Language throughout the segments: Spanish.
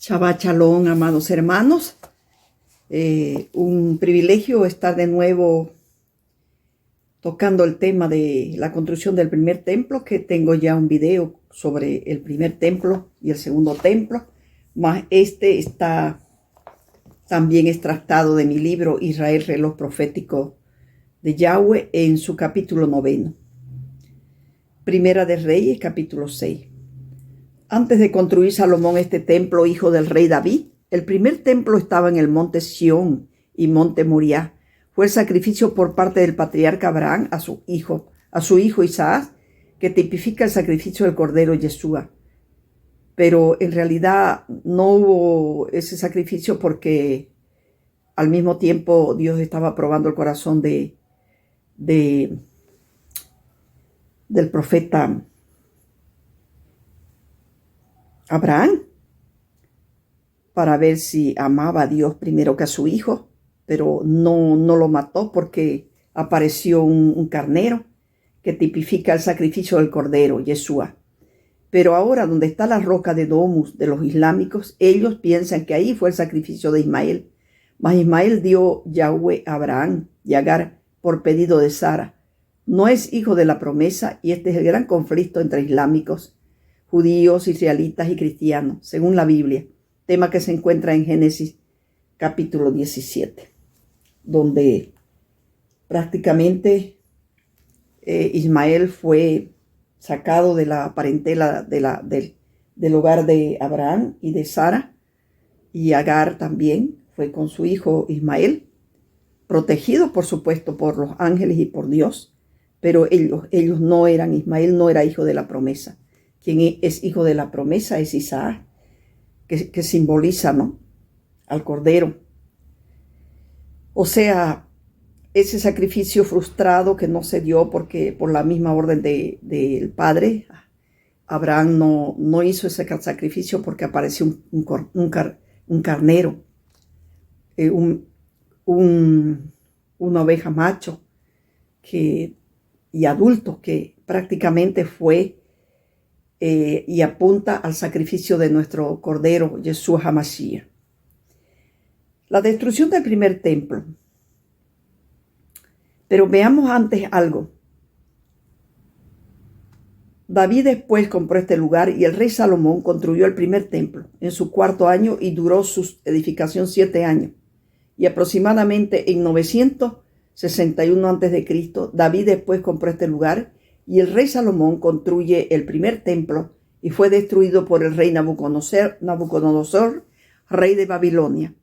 Shabbat Shalom, amados hermanos. Un privilegio estar de nuevo tocando el tema de la construcción del primer templo, que tengo ya un video sobre el primer templo y el segundo templo, más este está también extractado de mi libro Israel, reloj profético de Yahweh, en su capítulo 9. Primera de Reyes, capítulo 6. Antes de construir Salomón este templo, hijo del rey David, el primer templo estaba en el monte Sión y monte Moriah. Fue el sacrificio por parte del patriarca Abraham a su hijo Isaac, que tipifica el sacrificio del cordero Yeshua. Pero en realidad no hubo ese sacrificio porque al mismo tiempo Dios estaba probando el corazón del profeta Abraham, para ver si amaba a Dios primero que a su hijo, pero no lo mató porque apareció un carnero que tipifica el sacrificio del cordero, Yeshua. Pero ahora, donde está la roca de Domus de los islámicos, ellos piensan que ahí fue el sacrificio de Ismael. Mas Ismael dio Yahweh a Abraham y Agar por pedido de Sara. No es hijo de la promesa, y este es el gran conflicto entre islámicos, judíos, israelitas y cristianos, según la Biblia, tema que se encuentra en Génesis capítulo 17, donde prácticamente Ismael fue sacado de la parentela del hogar de Abraham y de Sara, y Agar también fue con su hijo Ismael, protegido por supuesto por los ángeles y por Dios, pero ellos no eran, Ismael no era hijo de la promesa. Quien es hijo de la promesa es Isaac, que simboliza, ¿no?, al cordero. O sea, ese sacrificio frustrado que no se dio porque por la misma orden del padre, Abraham no hizo ese sacrificio porque apareció un carnero, una oveja macho y adulto, que prácticamente fue y apunta al sacrificio de nuestro cordero, Yeshua HaMashiach. La destrucción del primer templo. Pero veamos antes algo. David después compró este lugar y el rey Salomón construyó el primer templo en su 4º año y duró su edificación 7 años. Y aproximadamente en 961 a.C., David después compró este lugar y el rey Salomón construye el primer templo y fue destruido por el rey Nabucodonosor, rey de Babilonia.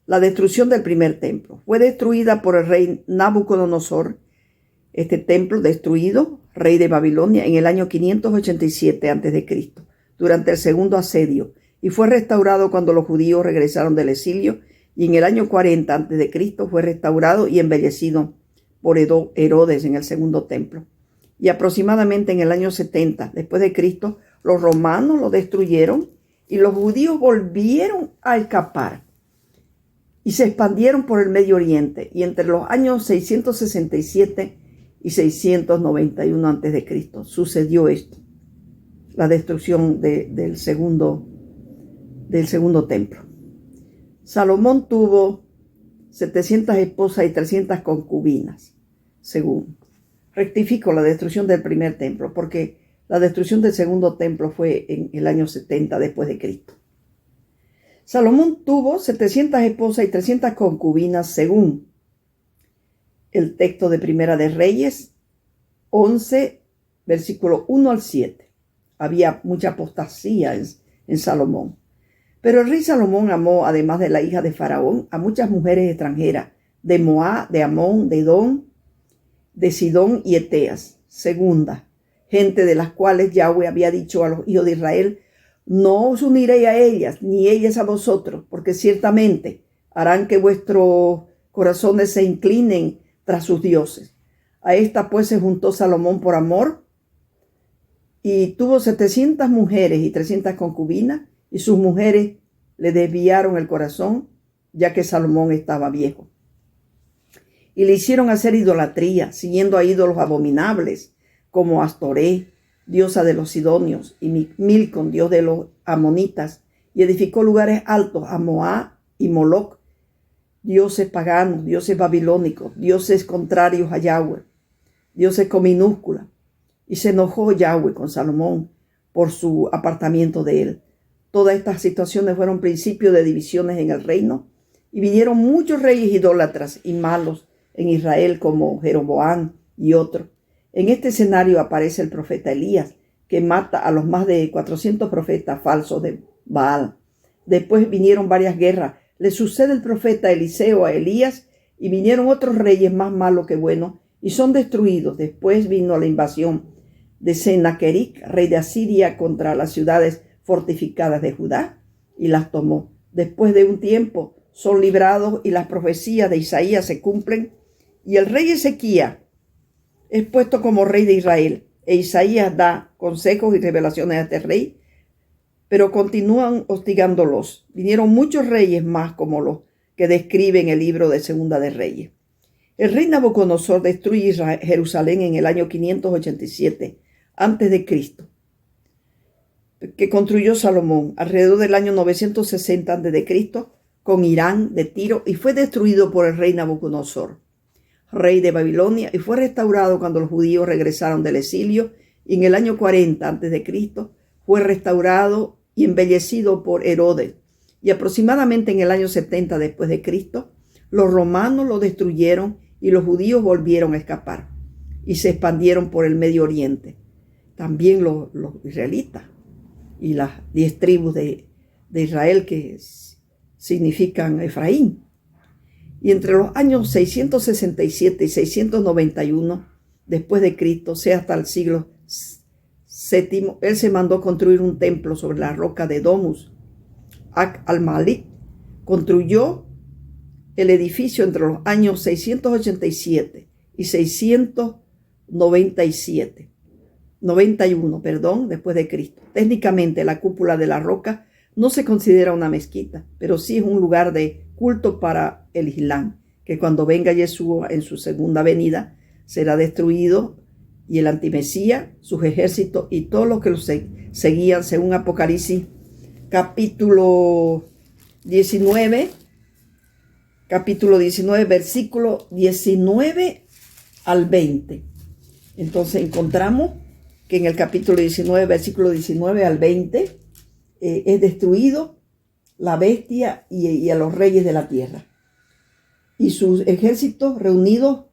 La destrucción del primer templo. Fue destruida por el rey Nabucodonosor, este templo destruido, rey de Babilonia, en el año 587 a.C., durante el segundo asedio, y fue restaurado cuando los judíos regresaron del exilio, y en el año 40 a.C. fue restaurado y embellecido por Herodes en el segundo templo. Y aproximadamente en el año 70 después de Cristo, los romanos lo destruyeron y los judíos volvieron a escapar y se expandieron por el Medio Oriente. Y entre los años 667 y 691 a.C. sucedió esto, la destrucción del segundo templo. Salomón tuvo 700 esposas y 300 concubinas, según. Rectifico la destrucción del primer templo, porque la destrucción del segundo templo fue en el año 70 después de Cristo. Salomón tuvo 700 esposas y 300 concubinas, según el texto de Primera de Reyes 11, versículo 1 al 7. Había mucha apostasía en Salomón. Pero el rey Salomón amó, además de la hija de Faraón, a muchas mujeres extranjeras, de Moab, de Amón, de Edom, de Sidón y Eteas. Segunda, gente de las cuales Yahweh había dicho a los hijos de Israel: no os uniréis a ellas, ni ellas a vosotros, porque ciertamente harán que vuestros corazones se inclinen tras sus dioses. A esta pues se juntó Salomón por amor, y tuvo 700 mujeres y 300 concubinas, y sus mujeres le desviaron el corazón, ya que Salomón estaba viejo. Y le hicieron hacer idolatría, siguiendo a ídolos abominables, como Astoré, diosa de los sidonios, y Milcom, dios de los amonitas, y edificó lugares altos a Moab y Moloc, dioses paganos, dioses babilónicos, dioses contrarios a Yahweh, dioses con minúscula. Y se enojó Yahweh con Salomón por su apartamiento de él. Todas estas situaciones fueron principio de divisiones en el reino, y vinieron muchos reyes idólatras y malos en Israel, como Jeroboam y otros. En este escenario aparece el profeta Elías, que mata a los más de 400 profetas falsos de Baal. Después vinieron varias guerras. Le sucede el profeta Eliseo a Elías, y vinieron otros reyes más malos que buenos, y son destruidos. Después vino la invasión de Sennacherib, rey de Asiria, contra las ciudades fortificadas de Judá, y las tomó. Después de un tiempo son librados, y las profecías de Isaías se cumplen, y el rey Ezequías es puesto como rey de Israel, e Isaías da consejos y revelaciones a este rey, pero continúan hostigándolos. Vinieron muchos reyes más como los que describe en el libro de Segunda de Reyes. El rey Nabucodonosor destruye Jerusalén en el año 587 antes de Cristo, que construyó Salomón alrededor del año 960 antes de Cristo, con Irán de Tiro, y fue destruido por el rey Nabucodonosor, rey de Babilonia, y fue restaurado cuando los judíos regresaron del exilio, y en el año 40 antes de Cristo fue restaurado y embellecido por Herodes, y aproximadamente en el año 70 después de Cristo los romanos lo destruyeron, y los judíos volvieron a escapar y se expandieron por el Medio Oriente. También los israelitas y las 10 tribus de Israel, que significan Efraín. Y entre los años 667 y 691 después de Cristo, sea hasta el siglo VII, él se mandó construir un templo sobre la roca de Domus. Al-Malik construyó el edificio entre los años 687 y 91 después de Cristo. Técnicamente la cúpula de la roca no se considera una mezquita, pero sí es un lugar de culto para el Islam, que cuando venga Yeshua en su segunda venida será destruido, y el antimesías, sus ejércitos y todos los que lo seguían, según Apocalipsis capítulo 19, versículo 19 al 20. Entonces encontramos que en el capítulo 19, versículo 19 al 20, es destruido la bestia y a los reyes de la tierra, y sus ejércitos reunidos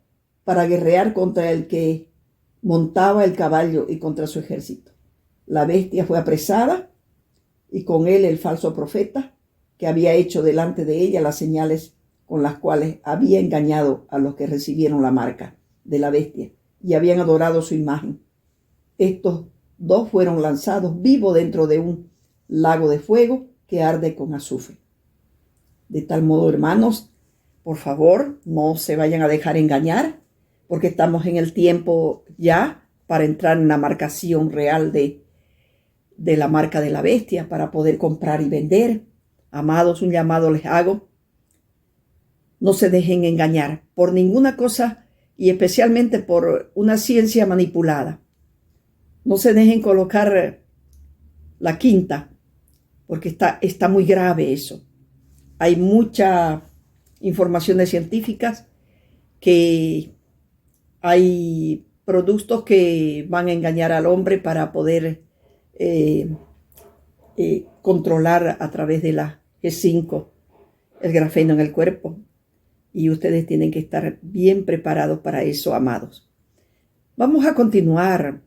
para guerrear contra el que montaba el caballo y contra su ejército. La bestia fue apresada, y con él el falso profeta, que había hecho delante de ella las señales con las cuales había engañado a los que recibieron la marca de la bestia y habían adorado su imagen. Estos dos fueron lanzados vivos dentro de un lago de fuego que arde con azufre. De tal modo, hermanos, por favor, no se vayan a dejar engañar, porque estamos en el tiempo ya para entrar en la marcación real de la marca de la bestia, para poder comprar y vender. Amados, un llamado les hago: no se dejen engañar por ninguna cosa, y especialmente por una ciencia manipulada. No se dejen colocar la quinta, porque está muy grave eso. Hay muchas informaciones científicas que hay productos que van a engañar al hombre para poder controlar a través de la G5 el grafeno en el cuerpo. Y ustedes tienen que estar bien preparados para eso, amados. Vamos a continuar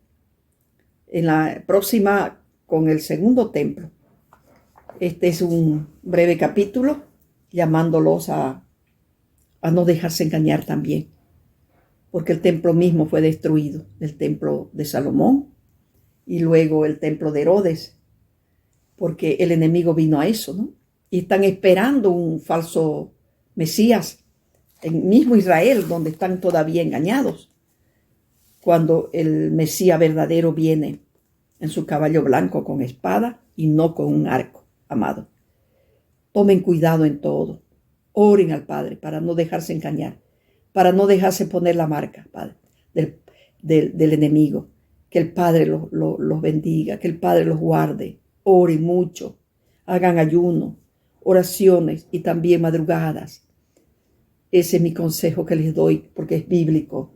en la próxima con el segundo templo. Este es un breve capítulo llamándolos a no dejarse engañar también, porque el templo mismo fue destruido, el templo de Salomón y luego el templo de Herodes, porque el enemigo vino a eso, ¿no? Y están esperando un falso Mesías en mismo Israel, donde están todavía engañados, cuando el Mesías verdadero viene en su caballo blanco con espada y no con un arco, amado. Tomen cuidado en todo. Oren al Padre para no dejarse engañar, para no dejarse poner la marca, Padre, del enemigo. Que el Padre los bendiga, que el Padre los guarde. Oren mucho. hagan ayuno, oraciones y también madrugadas. Ese es mi consejo que les doy porque es bíblico,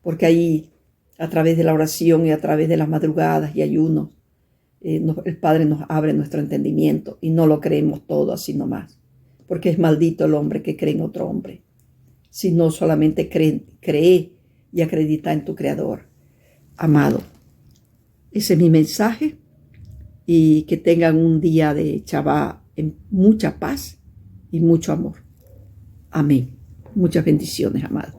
porque ahí a través de la oración y a través de las madrugadas y ayunos, el Padre nos abre nuestro entendimiento y no lo creemos todo así nomás, porque es maldito el hombre que cree en otro hombre, sino solamente cree y acredita en tu Creador. Amado, ese es mi mensaje y que tengan un día de Shabbat en mucha paz y mucho amor. Amén. Muchas bendiciones, amado.